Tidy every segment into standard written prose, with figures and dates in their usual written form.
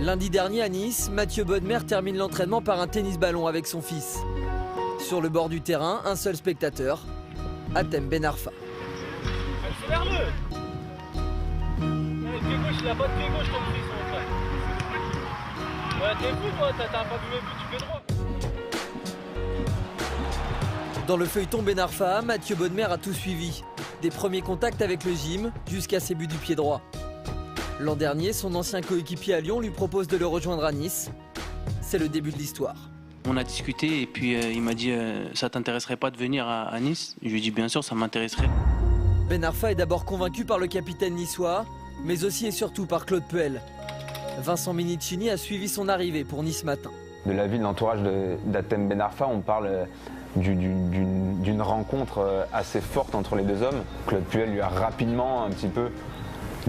Lundi dernier à Nice, Mathieu Bodmer termine l'entraînement par un tennis-ballon avec son fils. Sur le bord du terrain, un seul spectateur, Hatem Ben Arfa. Accélère-le. Le pied gauche, il a pas de pied gauche comme fils, mon frère. Ouais, t'es fou toi, t'as pas vu mes buts, tu fais droit. Dans le feuilleton Ben Arfa, Mathieu Bodmer a tout suivi. Des premiers contacts avec le gym jusqu'à ses buts du pied droit. L'an dernier, son ancien coéquipier à Lyon lui propose de le rejoindre à Nice. C'est le début de l'histoire. On a discuté et puis il m'a dit ça t'intéresserait pas de venir à Nice? Je lui ai dit bien sûr, ça m'intéresserait. Ben Arfa est d'abord convaincu par le capitaine niçois, mais aussi et surtout par Claude Puel. Vincent Minicini a suivi son arrivée pour Nice Matin. De la vie de l'entourage d'Hatem Ben Arfa, on parle d'une rencontre assez forte entre les deux hommes. Claude Puel lui a rapidement un petit peu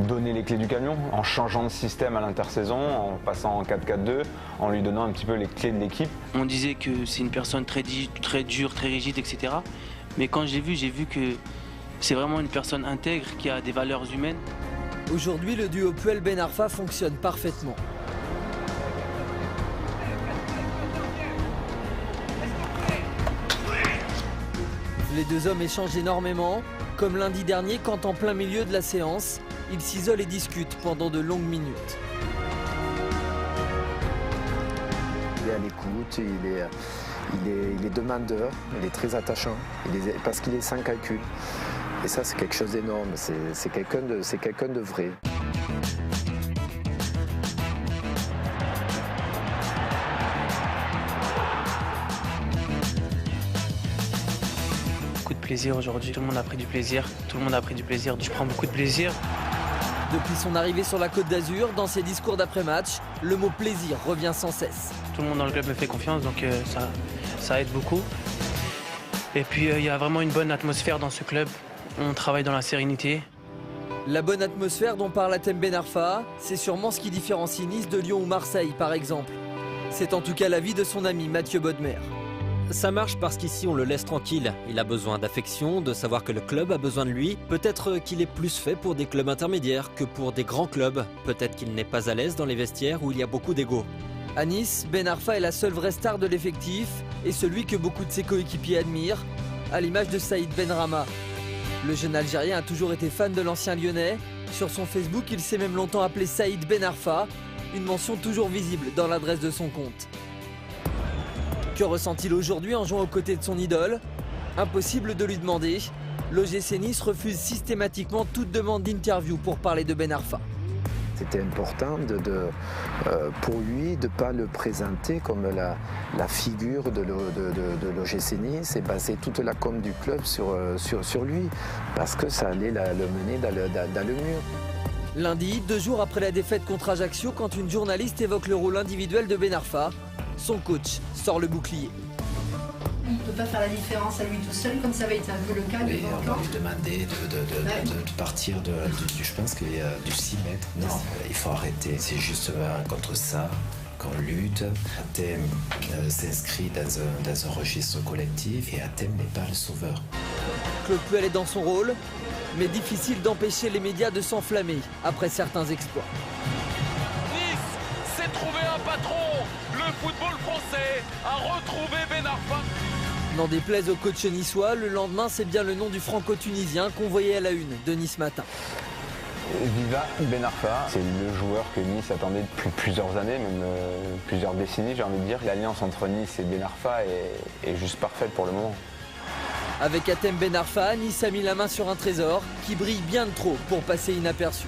donné les clés du camion en changeant de système à l'intersaison, en passant en 4-4-2, en lui donnant un petit peu les clés de l'équipe. On disait que c'est une personne très dure, très rigide, etc. Mais quand j'ai vu que c'est vraiment une personne intègre qui a des valeurs humaines. Aujourd'hui, le duo Puel-Ben Arfa fonctionne parfaitement. Les deux hommes échangent énormément, comme lundi dernier quand en plein milieu de la séance, ils s'isolent et discutent pendant de longues minutes. Il est à l'écoute, il est demandeur, il est très attachant, parce qu'il est sans calcul. Et ça, c'est quelque chose d'énorme, c'est quelqu'un de vrai. Beaucoup de plaisir aujourd'hui, tout le monde a pris du plaisir, je prends beaucoup de plaisir. Depuis son arrivée sur la Côte d'Azur, dans ses discours d'après-match, le mot plaisir revient sans cesse. Tout le monde dans le club me fait confiance, donc ça aide beaucoup. Et puis il y a vraiment une bonne atmosphère dans ce club, on travaille dans la sérénité. La bonne atmosphère dont parle Hatem Ben Arfa, c'est sûrement ce qui différencie Nice de Lyon ou Marseille par exemple. C'est en tout cas l'avis de son ami Mathieu Bodmer. Ça marche parce qu'ici on le laisse tranquille. Il a besoin d'affection, de savoir que le club a besoin de lui. Peut-être qu'il est plus fait pour des clubs intermédiaires que pour des grands clubs. Peut-être qu'il n'est pas à l'aise dans les vestiaires où il y a beaucoup d'ego. À Nice, Ben Arfa est la seule vraie star de l'effectif et celui que beaucoup de ses coéquipiers admirent, à l'image de Saïd Benrahma. Le jeune Algérien a toujours été fan de l'ancien Lyonnais. Sur son Facebook, il s'est même longtemps appelé Saïd Ben Arfa, une mention toujours visible dans l'adresse de son compte. Que ressent-il aujourd'hui en jouant aux côtés de son idole? Impossible de lui demander. L'OGC Nice refuse systématiquement toute demande d'interview pour parler de Ben Arfa. C'était important pour lui de ne pas le présenter comme la figure de l'OGC Nice et baser toute la com du club sur lui, parce que ça allait le mener dans le mur. Lundi, 2 jours après la défaite contre Ajaccio, quand une journaliste évoque le rôle individuel de Ben Arfa, son coach sort le bouclier. Il ne peut pas faire la différence à lui tout seul, comme ça avait été un peu le cas oui, devant on va lui demander de partir je pense qu'il y a du 6 mètres. Non, il faut arrêter. C'est justement contre ça qu'on lutte. Hatem s'inscrit dans un registre collectif et Hatem n'est pas le sauveur. Claude Puel est dans son rôle, mais difficile d'empêcher les médias de s'enflammer après certains exploits. Nice s'est trouvé un patron. Le football français a retrouvé Ben Arfa. N'en déplaise au coach niçois, le lendemain, c'est bien le nom du franco-tunisien qu'on voyait à la une de Nice Matin. Viva Ben Arfa, c'est le joueur que Nice attendait depuis plusieurs années, même plusieurs décennies, j'ai envie de dire. L'alliance entre Nice et Ben Arfa est juste parfaite pour le moment. Avec Hatem Ben Arfa, Nice a mis la main sur un trésor qui brille bien de trop pour passer inaperçu.